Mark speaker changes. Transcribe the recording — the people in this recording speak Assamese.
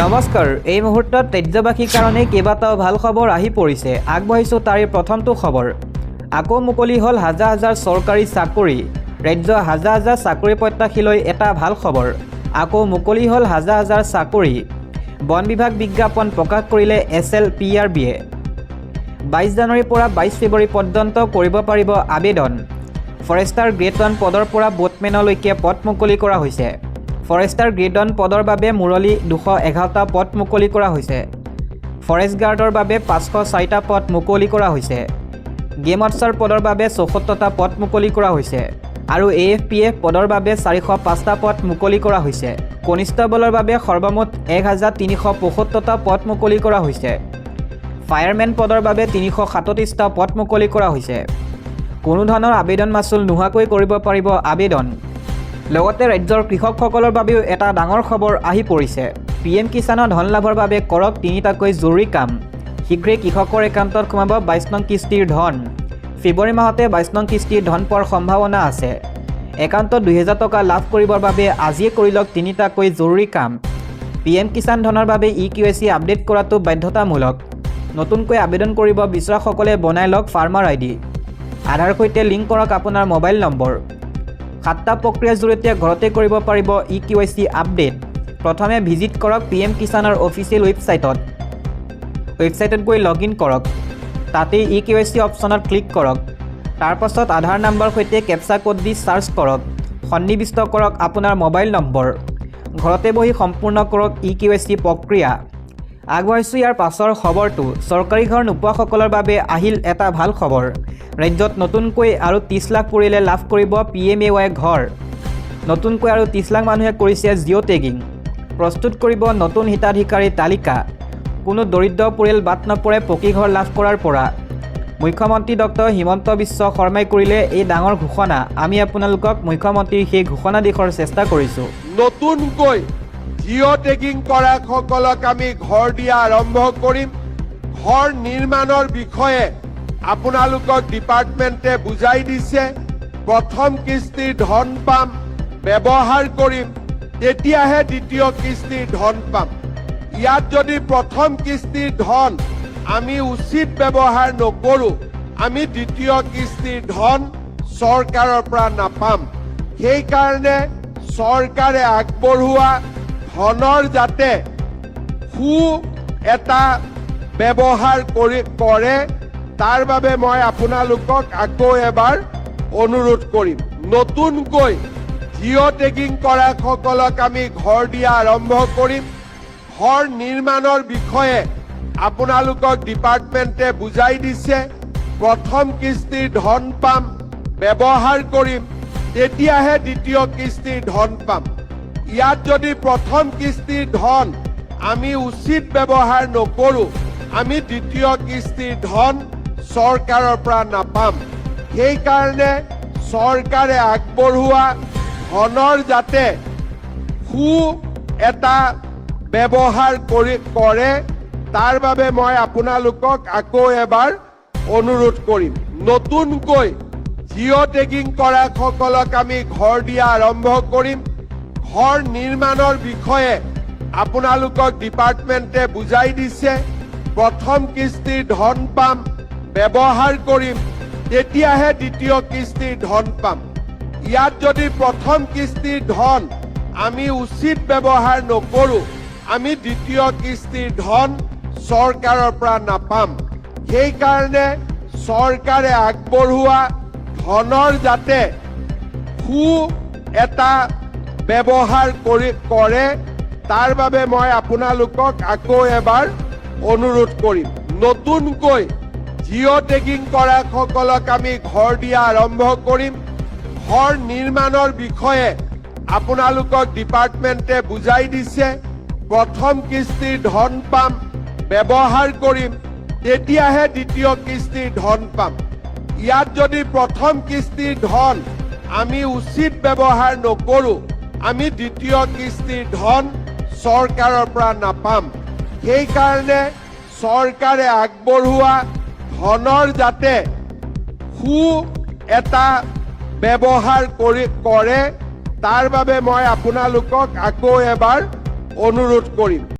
Speaker 1: নমস্কাৰ এই মুহূৰ্তত ৰাজ্যবাসীৰ কাৰণে কেইবাটাও ভাল খবৰ আহি পৰিছে। আগবঢ়াইছো তাৰে প্ৰথমটো খবৰ। আকৌ মুকলি হ'ল হাজাৰ হাজাৰ চৰকাৰী চাকৰি। ৰাজ্যৰ হাজাৰ হাজাৰ চাকৰি প্ৰত্যাশীলৈ এটা ভাল খবৰ। আকৌ মুকলি হ'ল হাজাৰ হাজাৰ চাকৰি। বন বিভাগ বিজ্ঞাপন প্ৰকাশ কৰিলে SLPRBয়ে। 22 জানুৱাৰীৰ পৰা 22 ফেব্ৰুৱাৰী পৰ্যন্ত কৰিব পাৰিব আবেদন। ফৰেষ্টাৰ গ্ৰেড 1 পদৰ পৰা বোটমেনলৈকে পদ মুকলি কৰা হৈছে। ফৰেষ্টাৰ গ্ৰেড 1 পদৰ বাবে মুৰলী 211টা পদ মুকলি কৰা হৈছে। ফৰেষ্ট গাৰ্ডৰ বাবে 504টা পদ মুকলি কৰা হৈছে। গেম অফিচাৰ পদৰ বাবে 74টা পদ মুকলি কৰা হৈছে আৰু AFPF পদৰ বাবে 405টা পদ মুকলি কৰা হৈছে। কনিষ্টেবলৰ বাবে সৰ্বমুঠ 1375টা পদ মুকলি কৰা হৈছে। ফায়াৰমেন পদৰ বাবে 337টা পদ মুকলি কৰা হৈছে। কোনো ধৰণৰ আবেদন মাচুল নোহোৱাকৈ কৰিব পাৰিব আবেদন। লগতে ৰাজ্যৰ কৃষকসকলৰ বাবেও এটা ডাঙৰ খবৰ আহি পৰিছে। PM কিষাণৰ ধন লাভৰ বাবে কৰক 3টাকৈ জৰুৰী কাম। শীঘ্ৰেই কৃষকৰ একাউণ্টত সোমাব 22 নং কিস্তিৰ ধন। ফেব্ৰুৱাৰী মাহতে 22 নং কিস্তিৰ ধন পোৱাৰ সম্ভাৱনা আছে। একাউণ্টত 2000 টকা লাভ কৰিবৰ বাবে আজিয়ে কৰি লওক 3টাকৈ জৰুৰী কাম। PM কিষাণ ধনৰ বাবে EKYC আপডেট কৰাটো বাধ্যতামূলক। নতুনকৈ আবেদন কৰিব বিচৰাসকলে বনাই লওক ফাৰ্মাৰ ID। আধাৰ সৈতে লিংক কৰক আপোনাৰ মোবাইল নম্বৰ। 7টা প্ৰক্ৰিয়াৰ জৰিয়তে ঘৰতে কৰিব পাৰিব EKYC আপডেট। প্ৰথমে ভিজিট কৰক PM কিষাণৰ অফিচিয়েল ৱেবছাইটত। ৱেবছাইটত গৈ লগইন কৰক। তাতে EKYC অপশ্যনত ক্লিক কৰক। তাৰ পাছত আধাৰ নাম্বাৰ সৈতে কেপচা কোড দি চাৰ্চ কৰক। সন্নিবিষ্ট কৰক আপোনাৰ মোবাইল নম্বৰ। ঘৰতে বহি সম্পূৰ্ণ কৰক EKYC প্ৰক্ৰিয়া। আগবঢ়াইছোঁ ইয়াৰ পাছৰ খবৰটো। চৰকাৰী ঘৰ নোপোৱাসকলৰ বাবে আহিল এটা ভাল খবৰ। ৰাজ্যত নতুনকৈ আৰু 30 লাখ পৰিয়ালে লাভ কৰিব PMAY ঘৰ। নতুনকৈ আৰু 30 লাখ মানুহে কৰিছে জিঅ' টেগিং। প্ৰস্তুত কৰিব নতুন হিতাধিকাৰীৰ তালিকা। কোনো দৰিদ্ৰ পৰিয়াল বাদ নপৰে পকী ঘৰ লাভ কৰাৰ পৰা। মুখ্যমন্ত্ৰী ডক্টৰ হিমন্ত বিশ্ব শৰ্মাই কৰিলে এই ডাঙৰ ঘোষণা। আমি আপোনালোকক মুখ্যমন্ত্ৰীৰ সেই ঘোষণা দেখুৱাৰ চেষ্টা কৰিছোঁ।
Speaker 2: নতুনকৈ জিঅ' টেগিং কৰা সকলক আমি ঘৰ দিয়া আৰম্ভ কৰিম। ঘৰ নিৰ্মাণৰ বিষয়ে আপোনালোকক ডিপাৰ্টমেণ্টে বুজাই দিছে। প্ৰথম কিস্তিৰ ধন পাম, ব্যৱহাৰ কৰিম, তেতিয়াহে দ্বিতীয় কিস্তিৰ ধন পাম। ইয়াত যদি প্ৰথম কিস্তিৰ ধন আমি উচিত ব্যৱহাৰ নকৰোঁ, আমি দ্বিতীয় কিস্তিৰ ধন চৰকাৰৰ পৰা নাপাম। সেইকাৰণে চৰকাৰে আগবঢ়োৱা ধনৰ যাতে সু এটা ব্যৱহাৰ কৰে তাৰ বাবে মই আপোনালোকক আকৌ এবাৰ অনুৰোধ কৰিম। নতুনকৈ জিঅ' টেগিং কৰা সকলক আমি ঘৰ দিয়া আৰম্ভ কৰিম। ঘৰ নিৰ্মাণৰ বিষয়ে আপোনালোকক ডিপাৰ্টমেণ্টে বুজাই দিছে। প্ৰথম কিস্তিৰ ধন পাম, ব্যৱহাৰ কৰিম, তেতিয়াহে দ্বিতীয় কিস্তিৰ ধন পাম। ইয়াত যদি প্ৰথম কিস্তিৰ ধন আমি উচিত ব্যৱহাৰ নকৰোঁ, আমি দ্বিতীয় কিস্তিৰ ধন চৰকাৰৰ পৰা নাপাম। সেইকাৰণে চৰকাৰে আগবঢ়োৱা ধনৰ যাতে সু এটা ব্যৱহাৰ কৰে তাৰ বাবে মই আপোনালোকক আকৌ এবাৰ অনুৰোধ কৰিম। নতুনকৈ জিঅ' টেগিং কৰা সকলক আমি ঘৰ দিয়া আৰম্ভ কৰিম। ঘৰ নিৰ্মাণৰ বিষয়ে আপোনালোকক ডিপাৰ্টমেণ্টে বুজাই দিছে। প্ৰথম কিস্তিৰ ধন পাম, ব্যৱহাৰ কৰিম, তেতিয়াহে দ্বিতীয় কিস্তিৰ ধন পাম। ইয়াত যদি প্ৰথম কিস্তিৰ ধন আমি উচিত ব্যৱহাৰ নকৰোঁ, আমি দ্বিতীয় কিস্তিৰ ধন চৰকাৰৰ পৰা নাপাম। সেইকাৰণে চৰকাৰে আগবঢ়োৱা ধনৰ যাতে সু এটা ব্যৱহাৰ কৰে তাৰ বাবে মই আপোনালোকক আকৌ এবাৰ অনুৰোধ কৰিম। নতুনকৈ জিঅ' টেগিং কৰা সকলক আমি ঘৰ দিয়া আৰম্ভ কৰিম। ঘৰ নিৰ্মাণৰ বিষয়ে আপোনালোকক ডিপাৰ্টমেণ্টে বুজাই দিছে। প্ৰথম কিস্তিৰ ধন পাম, ব্যৱহাৰ কৰিম, তেতিয়াহে দ্বিতীয় কিস্তিৰ ধন পাম। ইয়াত যদি প্ৰথম কিস্তিৰ ধন আমি উচিত ব্যৱহাৰ নকৰোঁ, আমি দ্বিতীয় কিস্তিৰ ধন চৰকাৰৰ পৰা নাপাম। সেইকাৰণে চৰকাৰে আগবঢ়োৱা ধনৰ যাতে সু এটা ব্যৱহাৰ কৰে তাৰ বাবে মই আপোনালোকক আকৌ এবাৰ অনুৰোধ কৰিম।